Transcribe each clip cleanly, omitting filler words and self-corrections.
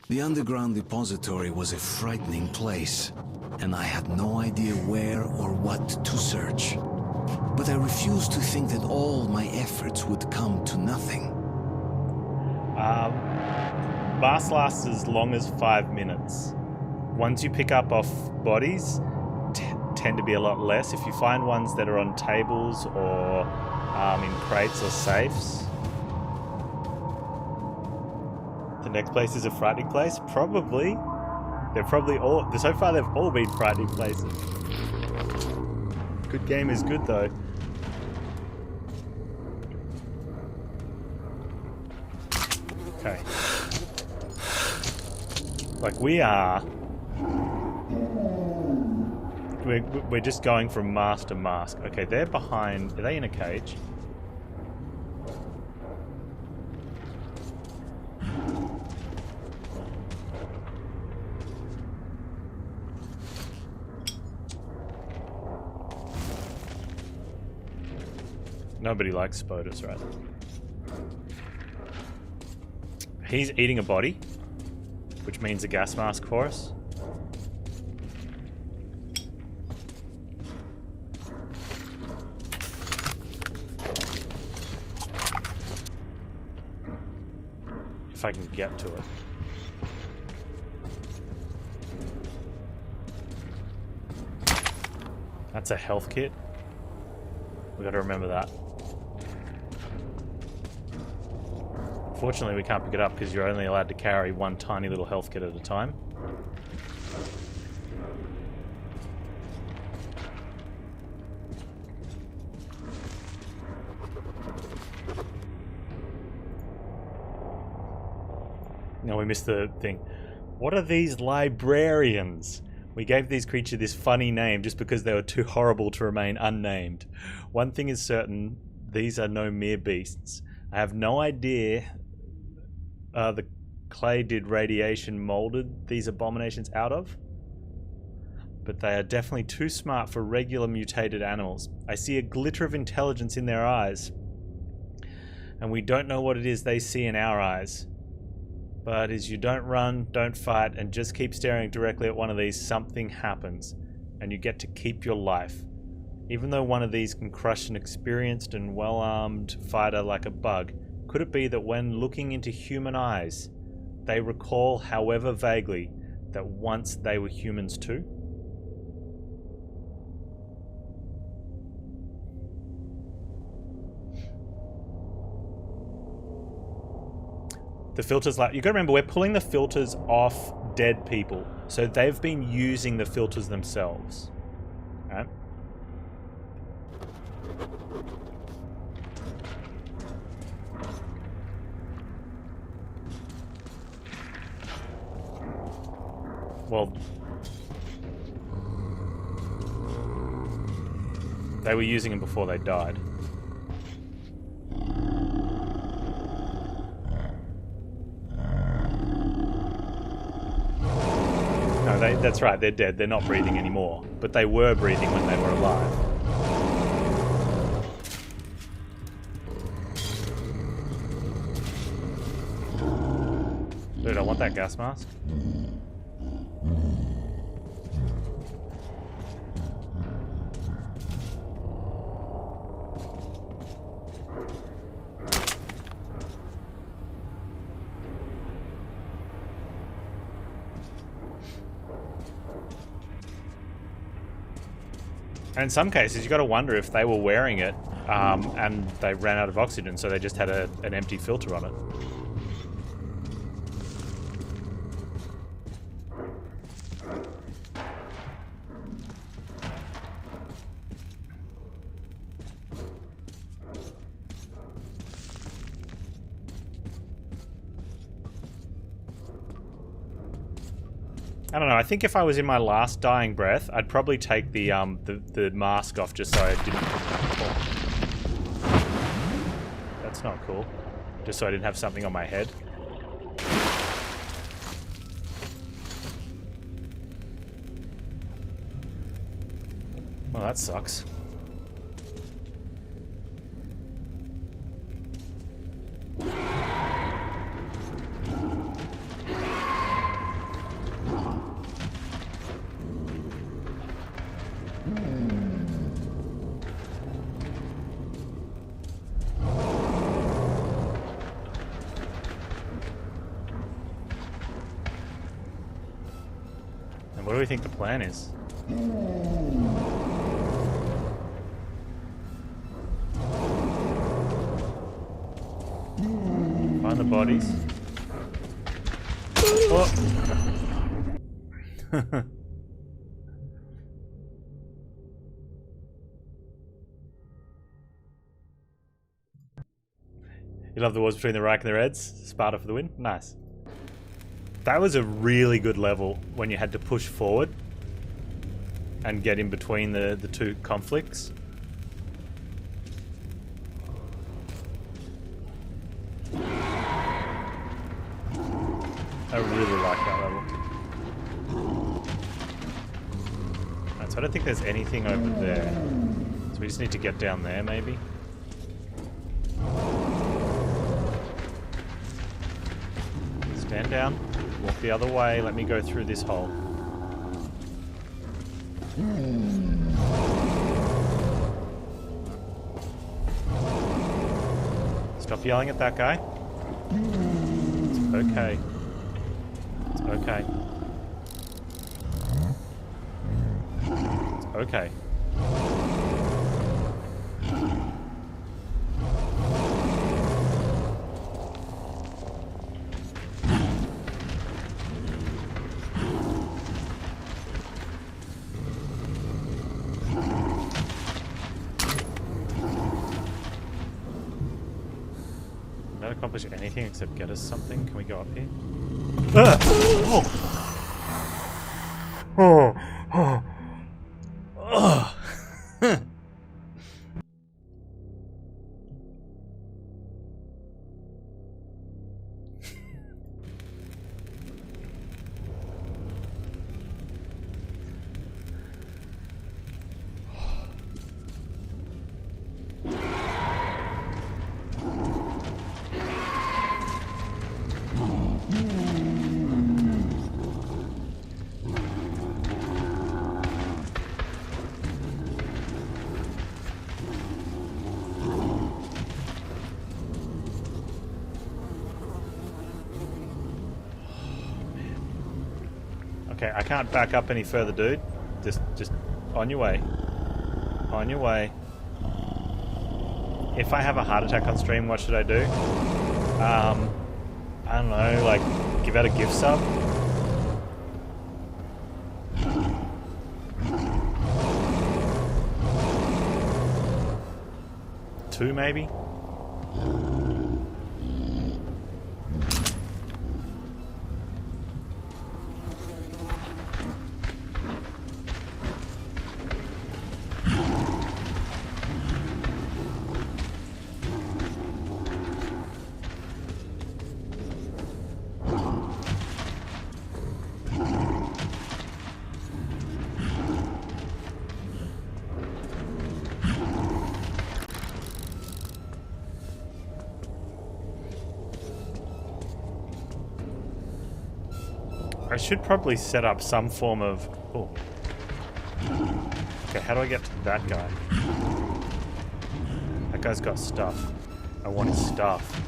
The underground depository was a frightening place, and I had no idea where or what to search. But I refused to think that all my efforts would come to nothing. Mass lasts as long as 5 minutes. Ones you pick up off bodies tend to be a lot less. If you find ones that are on tables or in crates or safes. The next place is a frightening place? Probably. They're probably all... So far they've all been frightening places. Good game is good though. Okay. Like we are... We're just going from mask to mask. Okay, they're behind... Are they in a cage? Nobody likes Spodus, right? He's eating a body, which means a gas mask for us. If I can get to it. That's a health kit. We gotta remember that. Fortunately, we can't pick it up because you're only allowed to carry one tiny little health kit at a time. No, we missed the thing. What are these librarians? We gave these creatures this funny name just because they were too horrible to remain unnamed. One thing is certain, these are no mere beasts. I have no idea the clay did radiation molded these abominations out of, but they are definitely too smart for regular mutated animals. I see a glitter of intelligence in their eyes, and we don't know what it is they see in our eyes. But as you don't run, don't fight, and just keep staring directly at one of these, something happens, and you get to keep your life. Even though one of these can crush an experienced and well-armed fighter like a bug, could it be that when looking into human eyes, they recall, however vaguely, that once they were humans too? The filters, like, you gotta remember, we're pulling the filters off dead people, so they've been using the filters themselves. Right? Well, they were using them before they died. No, that's right, they're dead. They're not breathing anymore. But they were breathing when they were alive. Dude, I want that gas mask. And in some cases, you got to wonder if they were wearing it and they ran out of oxygen, so they just had an empty filter on it. I don't know, I think if I was in my last dying breath, I'd probably take the mask off just so I didn't... Oh. That's not cool. Just so I didn't have something on my head. Well, that sucks. What do we think the plan is? Find the bodies. Oh. You love the wars between the Reich and the Reds? Sparta for the win? Nice. That was a really good level when you had to push forward and get in between the two conflicts. I really like that level. Right, so I don't think there's anything over there. So we just need to get down there, maybe. Stand down. Walk the other way. Let me go through this hole. Stop yelling at that guy. It's okay. It's okay. It's okay. Not accomplish anything except get us something. Can we go up here? Oh. Oh. Oh. Oh. Okay, I can't back up any further, dude. Just on your way. On your way. If I have a heart attack on stream, what should I do? I don't know, like, give out a gift sub? Two, maybe? I should probably set up some form of... Oh. Okay, how do I get to that guy? That guy's got stuff. I want his stuff.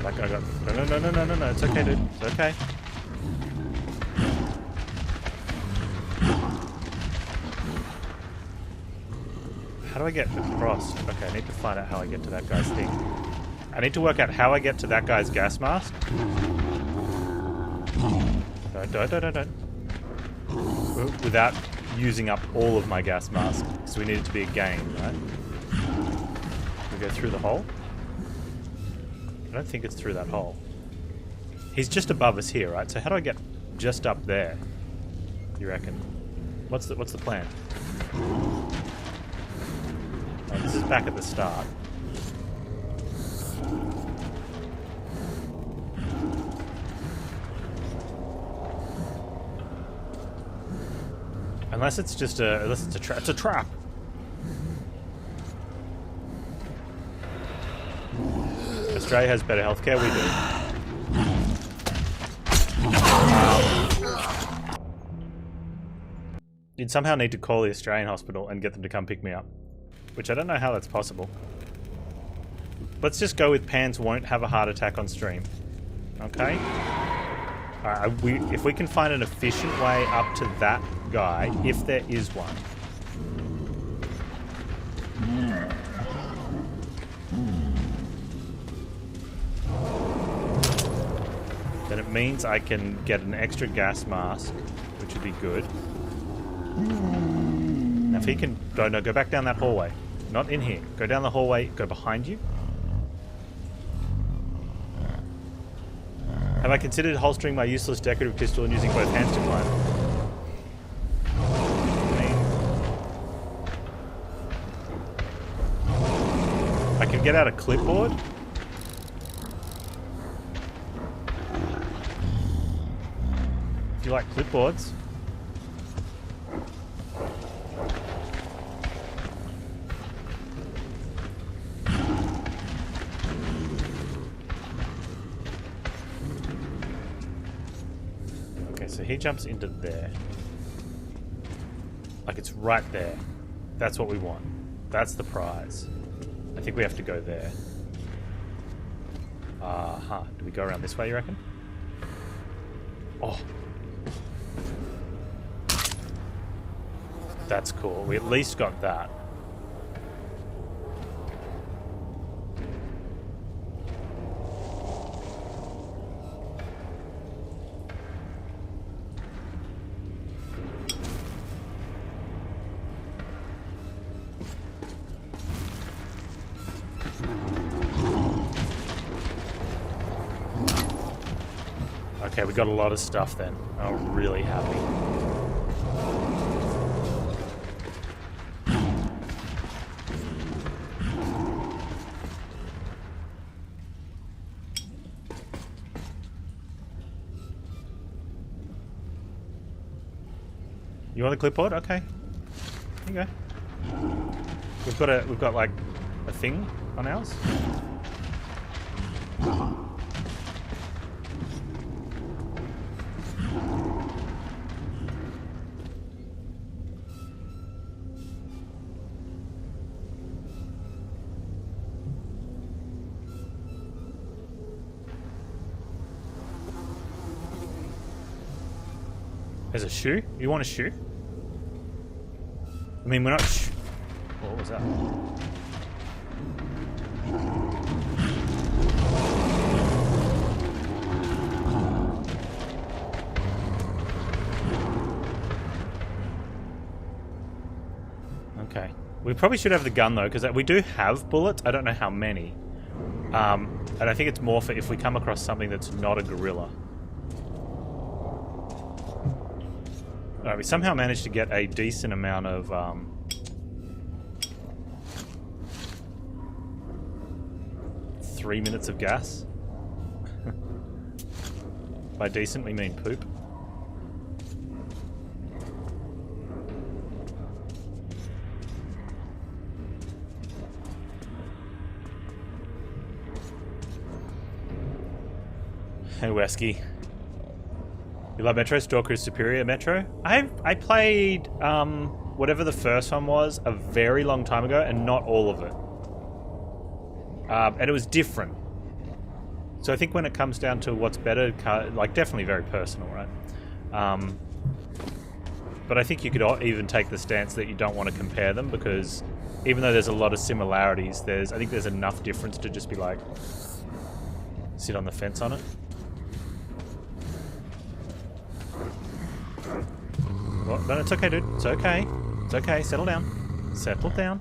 That guy got... No, it's okay, dude. It's okay. How do I get across? Okay, I need to find out how I get to that guy's thing. I need to work out how I get to that guy's gas mask. Don't. Without using up all of my gas mask. So we need it to be a game, right? We go through the hole? I don't think it's through that hole. He's just above us here, right? So how do I get just up there? You reckon? What's the plan? Oh, this is back at the start. Unless it's just unless it's a trap. It's a trap. Australia has better healthcare. We do. You'd somehow need to call the Australian hospital and get them to come pick me up. Which I don't know how that's possible. Let's just go with Panz won't have a heart attack on stream. Okay? Alright, if we can find an efficient way up to that guy, if there is one. Then it means I can get an extra gas mask, which would be good. Now if he can... No, go back down that hallway. Not in here. Go down the hallway, go behind you. Have I considered holstering my useless decorative pistol and using both hands to climb? I can get out a clipboard. Do you like clipboards? Okay, so he jumps into there. Like it's right there. That's what we want. That's the prize. I think we have to go there. Do we go around this way, you reckon? Oh. That's cool. We at least got that. Okay, we got a lot of stuff then. I'm really happy. You want the clipboard? Okay. Here you go. We've got like a thing on ours. There's a shoe? You want a shoe? I mean, we're not what was that? Okay. We probably should have the gun, though, because we do have bullets. I don't know how many. And I think it's more for if we come across something that's not a gorilla. Alright, we somehow managed to get a decent amount of, 3 minutes of gas. By decent, we mean poop. Hey, Wesky. You love Metro? Stalker is superior Metro? I played whatever the first one was a very long time ago, and not all of it. And it was different. So I think when it comes down to what's better, like definitely very personal, right? But I think you could even take the stance that you don't want to compare them, because even though there's a lot of similarities, I think there's enough difference to just be like, sit on the fence on it. Oh, no, it's okay, dude. It's okay. It's okay. Settle down. Settle down.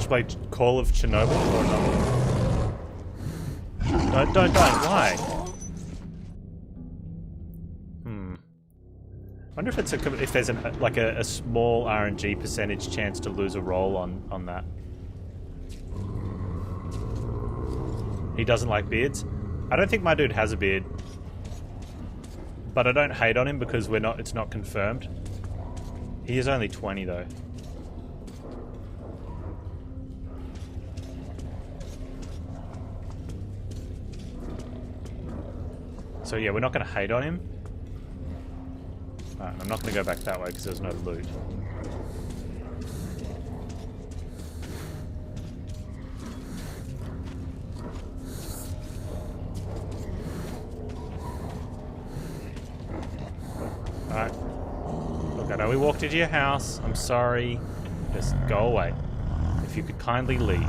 Should I play Call of Chernobyl or another? Don't. Why? I wonder if it's if there's like a small RNG percentage chance to lose a roll on that. He doesn't like beards. I don't think my dude has a beard, but I don't hate on him because it's not confirmed. He is only 20 though. So yeah, we're not going to hate on him. Alright, I'm not going to go back that way because there's no loot. Alright. Look, I know we walked into your house. I'm sorry. Just go away. If you could kindly leave.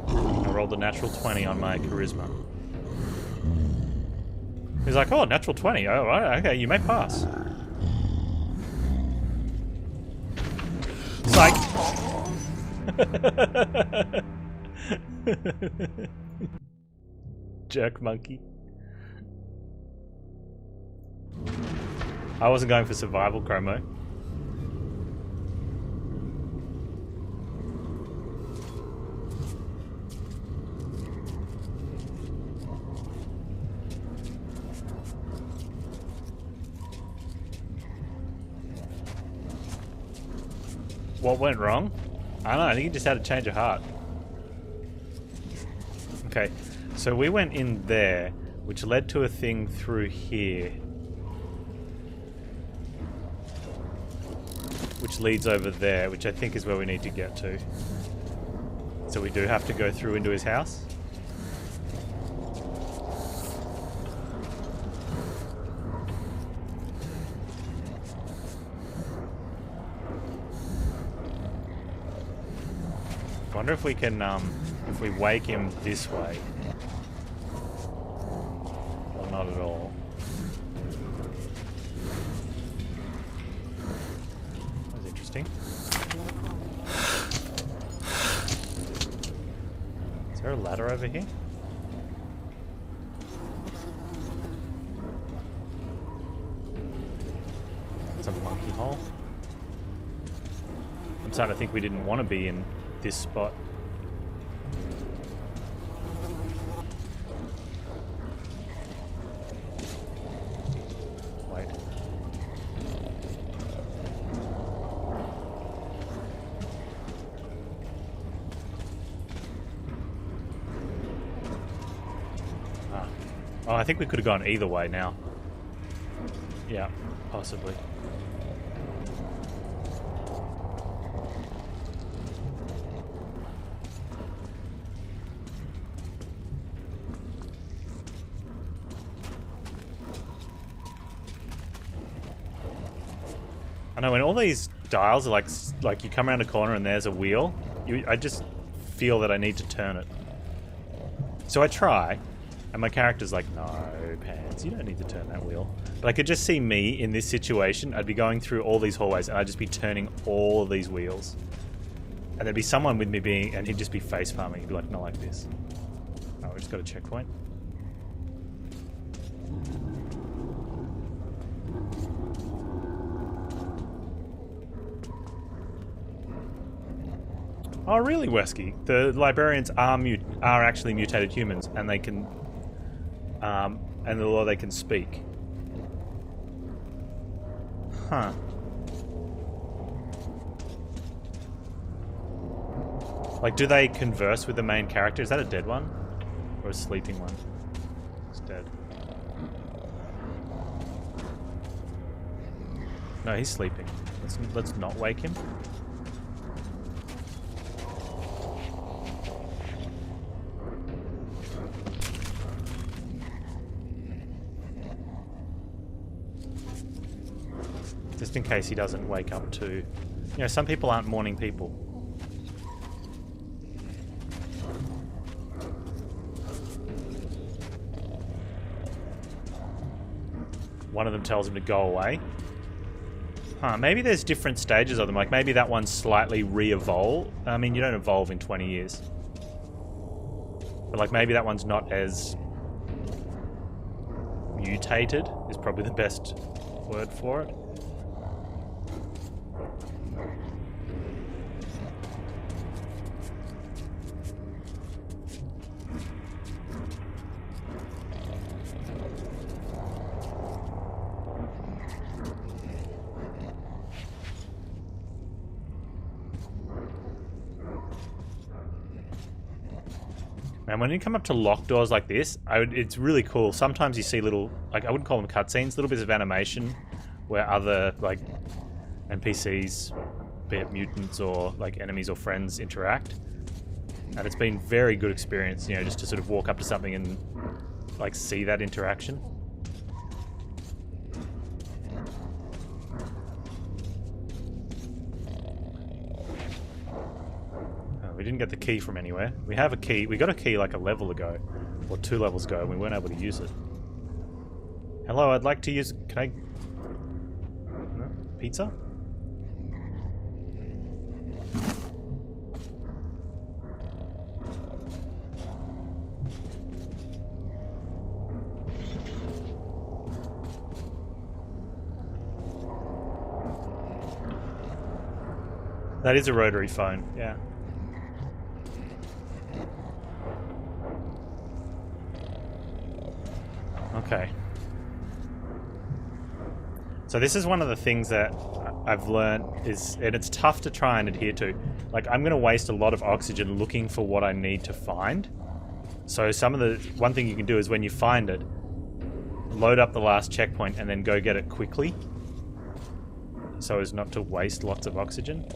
I rolled a natural 20 on my charisma. He's like, oh, natural 20. Oh, okay, you may pass. Psych! Jerk monkey. I wasn't going for survival, Chromo. What went wrong? I don't know, I think he just had a change of heart. Okay, so we went in there, which led to a thing through here. Which leads over there, which I think is where we need to get to. So we do have to go through into his house. I wonder if we can, if we wake him this way. Or not at all. That's interesting. Is there a ladder over here? It's a monkey hole. I'm starting to think we didn't want to be in this spot. Wait. Ah. Oh, I think we could have gone either way now. Yeah, possibly. I know when all these dials are like you come around a corner and there's a wheel, I just feel that I need to turn it. So I try, and my character's like, no, Panz, you don't need to turn that wheel. But I could just see me in this situation. I'd be going through all these hallways and I'd just be turning all of these wheels. And there'd be someone with me and he'd just be face palming. He'd be like, not like this. Oh, we just got a checkpoint. Oh, really, Wesky? The librarians are actually mutated humans, and they can, and the law they can speak. Huh. Like, do they converse with the main character? Is that a dead one, or a sleeping one? It's dead. No, he's sleeping. Let's not wake him. Just in case he doesn't wake up to... You know, some people aren't morning people. One of them tells him to go away. Huh, maybe there's different stages of them. Like, maybe that one's slightly re-evolve. I mean, you don't evolve in 20 years. But, like, maybe that one's not as... mutated is probably the best word for it. Man, when you come up to locked doors like this, it's really cool. Sometimes you see little, like, I wouldn't call them cutscenes, little bits of animation where other, like, NPCs, be it mutants or, like, enemies or friends, interact. And it's been very good experience, you know, just to sort of walk up to something and, like, see that interaction. We didn't get the key from anywhere. We have a key. We got a key like a level ago, or 2 levels ago, and we weren't able to use it. Hello, I'd like to use... Can I... No? Pizza? That is a rotary phone, yeah. Okay. So this is one of the things that I've learned is, and it's tough to try and adhere to. Like, I'm going to waste a lot of oxygen looking for what I need to find. So one thing you can do is when you find it, load up the last checkpoint and then go get it quickly. So as not to waste lots of oxygen.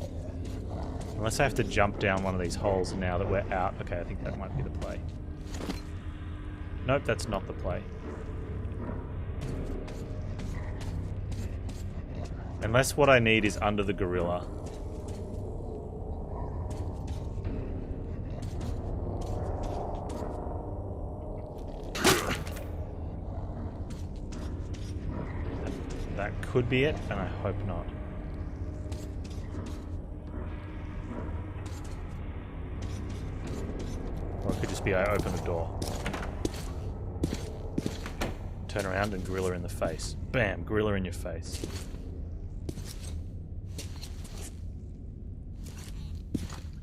Unless I have to jump down one of these holes now that we're out. Okay, I think that might be the play. Nope, that's not the play. Unless what I need is under the gorilla. That could be it, and I hope not. Or it could just be I open the door. Turn around and gorilla in the face. Bam, gorilla in your face.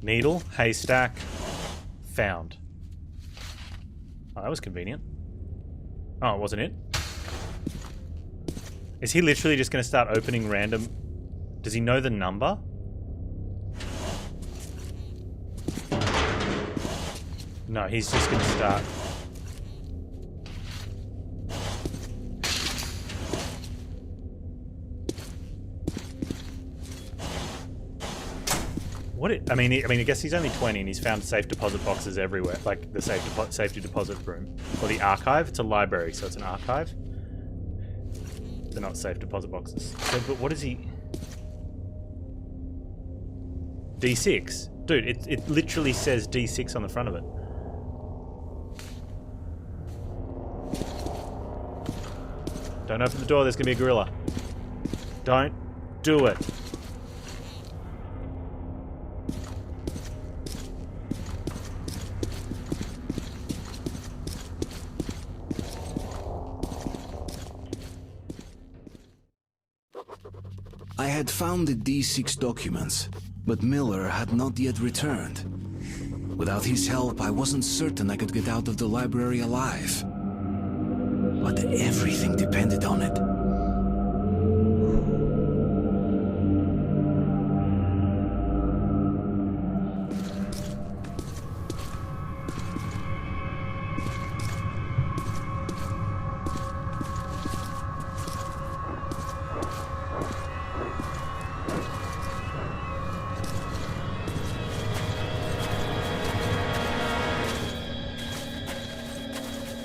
Needle, haystack, found. Oh, that was convenient. Oh, it wasn't it? Is he literally just going to start opening random... Does he know the number? No, he's just going to start... I mean, I guess he's only 20 and he's found safe deposit boxes everywhere, like the safety deposit room. Or the archive. It's a library, so it's an archive. They're not safe deposit boxes. So, but what is he... D6? Dude, it literally says D6 on the front of it. Don't open the door, there's going to be a gorilla. Don't do it. I had found the D6 documents, but Miller had not yet returned. Without his help, I wasn't certain I could get out of the library alive. But everything depended on it.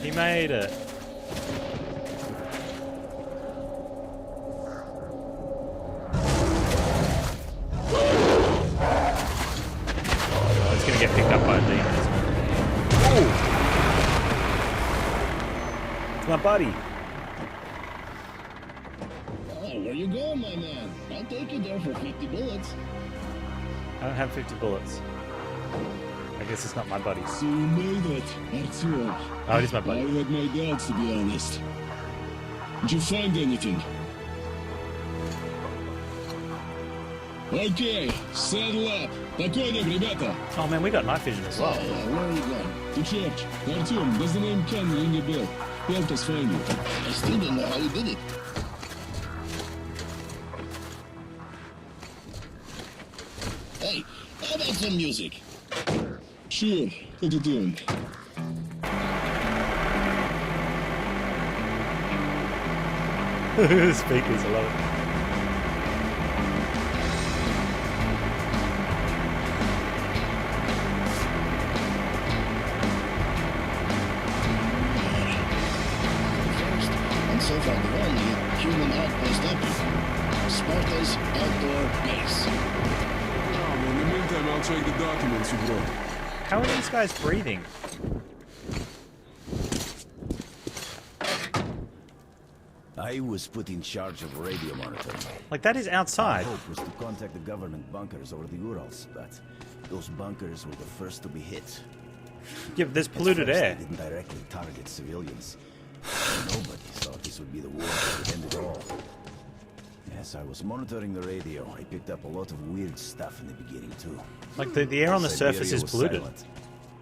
He made it. Oh, it's gonna get picked up by a demon, isn't it? Oh! It's my buddy. Oh, where you going, my man? I'll take you there for 50 bullets. I don't have 50 bullets. I guess it's not my buddy. So you made it, Artyom. Oh, it is my buddy. I had my doubts, to be honest. Did you find anything? Okay, saddle up. Покойник, ребята. Oh man, we got night vision as well. Where are you going? To church. Artyom, does the name Ken ring a bell? Help us find you. I still don't know how you did it. Hey, how about some music? Sure, put it on. Speakers, I love it. First, and so far the only, human outpost up here. Sparta's outdoor base. In the meantime, I'll check the documents you brought. How are these guys breathing? I was put in charge of radio monitoring. Like, that is My outside. hope was to contact the government bunkers over the Urals, but those bunkers were the first to be hit. Yeah, but there's At polluted first, air. They didn't directly target civilians. Nobody thought this would be the war that would end it all. As I was monitoring the radio, I picked up a lot of weird stuff in the beginning too. Like, the air on the Siberia surface is was polluted. silent,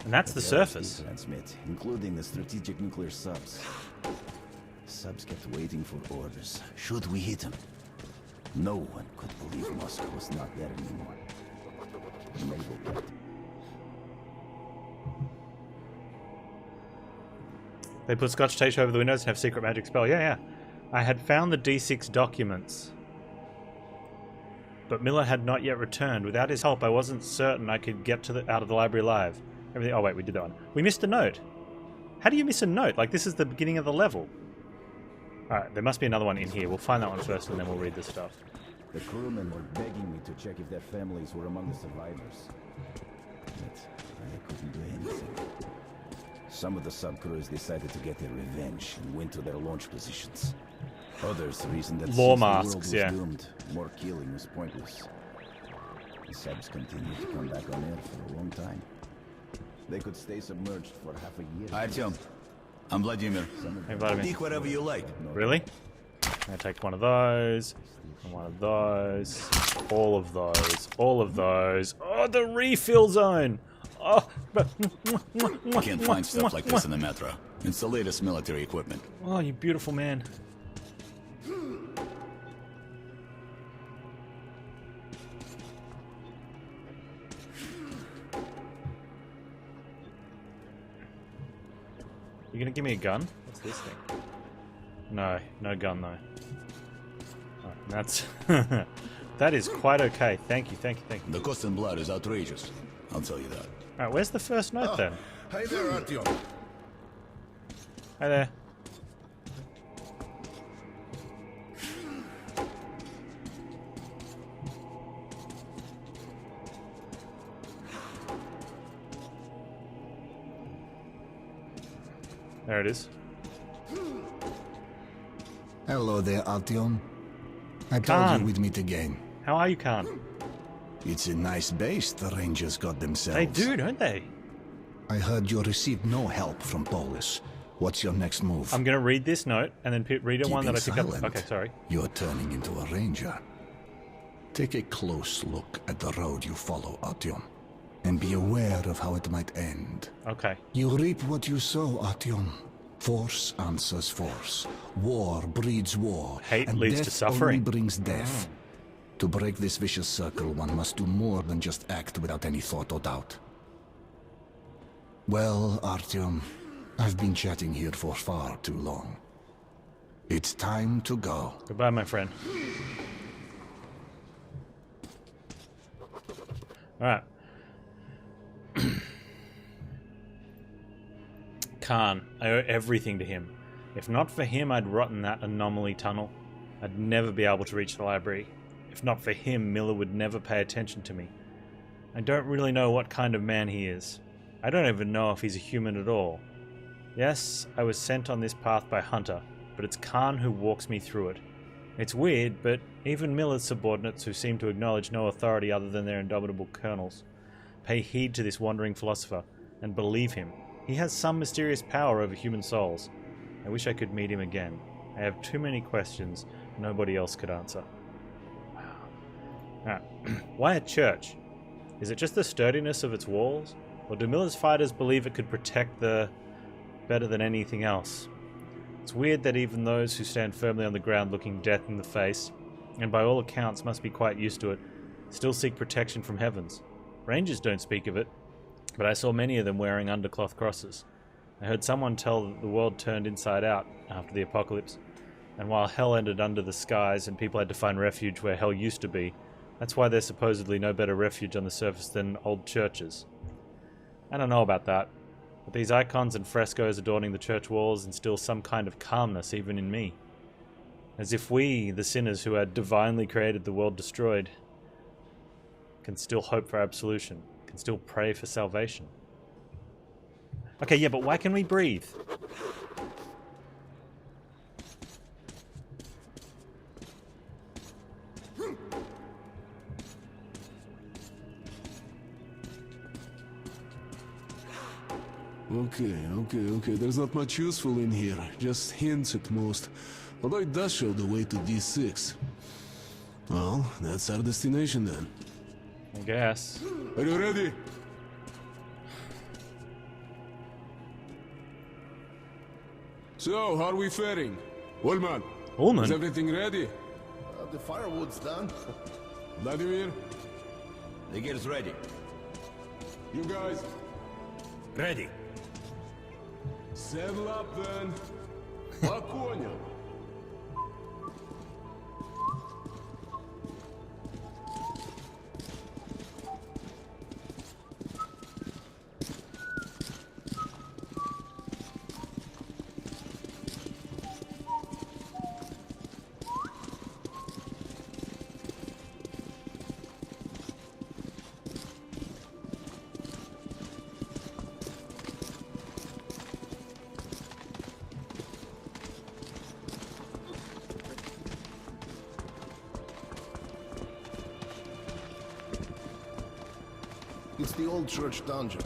And that's but the others surface. did transmit, including the strategic nuclear subs. Subs kept waiting for orders. Should we hit them? No one could believe Moscow was not there anymore. The naval kept. They put scotch tape over the windows and have secret magic spell. Yeah, yeah. I had found the D6 documents. But Miller had not yet returned. Without his help, I wasn't certain I could get out of the library alive. Everything. Oh, wait, we did that one. We missed a note. How do you miss a note? Like, this is the beginning of the level. Alright, there must be another one in here. We'll find that one first and then we'll read the stuff. The crewmen were begging me to check if their families were among the survivors. But I couldn't do anything. Some of the subcrews decided to get their revenge and went to their launch positions. Others reasoned that Law since masks, the world was yeah. doomed, more killing was pointless. The subs continued to come back on Earth for a long time. They could stay submerged for half a year. Artyom, I'm Vladimir. Hey, Vladimir. Pick whatever you like. Really? I take one of those, and one of those, all of those, all of those. Oh, the refill zone! Oh, but Can't find stuff like this in the metro. It's the latest military equipment. oh, you beautiful man. You gonna give me a gun? What's this thing? No, no gun though. Oh, that's that is quite okay. Thank you, thank you, thank you. The cost in blood is outrageous. I'll tell you that. Alright, where's the first note then? Hi there, Artyom. Hi there. There it is. Hello there, Artyom. I told Khan. you we'd meet again. How are you, Khan? It's a nice base the Rangers got themselves. They do, don't they? I heard you received no help from Polis. What's your next move? I'm gonna read this note and then read a one that I picked Keeping up. silent. Okay, sorry. You're turning into a ranger. Take a close look at the road you follow, Artyom, and be aware of how it might end. Okay. You reap what you sow, Artyom. Force answers force. War breeds war. Hate and leads to death suffering. only brings death. To break this vicious circle, one must do more than just act without any thought or doubt. Well, Artyom, I've been chatting here for far too long. It's time to go. Goodbye, my friend. Alright. Khan, I owe everything to him. If not for him, I'd rot in that anomaly tunnel. I'd never be able to reach the library. If not for him, Miller would never pay attention to me. I don't really know what kind of man he is. I don't even know if he's a human at all. Yes, I was sent on this path by Hunter, but it's Khan who walks me through it. It's weird, but even Miller's subordinates, who seem to acknowledge no authority other than their indomitable colonels, pay heed to this wandering philosopher and believe him. He has some mysterious power over human souls. I wish I could meet him again. I have too many questions nobody else could answer. Wow. Why a church? Is it just the sturdiness of its walls? Or do Miller's fighters believe it could protect the better than anything else? It's weird that even those who stand firmly on the ground looking death in the face, and by all accounts must be quite used to it, still seek protection from heavens. Rangers don't speak of it, but I saw many of them wearing undercloth crosses. I heard someone tell that the world turned inside out after the apocalypse, And while hell ended under the skies and people had to find refuge where hell used to be, that's why there's supposedly no better refuge on the surface than old churches. I don't know about that, but these icons and frescoes adorning the church walls instill some kind of calmness even in me. As if we, the sinners who had divinely created the world destroyed, can still hope for absolution, can still pray for salvation. Okay, yeah, but why can we breathe? Okay. There's not much useful in here. Just hints at most. Although it does show the way to D6. Well, that's our destination then. I guess. Are you ready? So, how are we faring? Ullman, is Ullman? everything ready? The firewood's done. Vladimir, The gear's ready. you guys, Ready. saddle up then. По коням. It's the old church dungeon.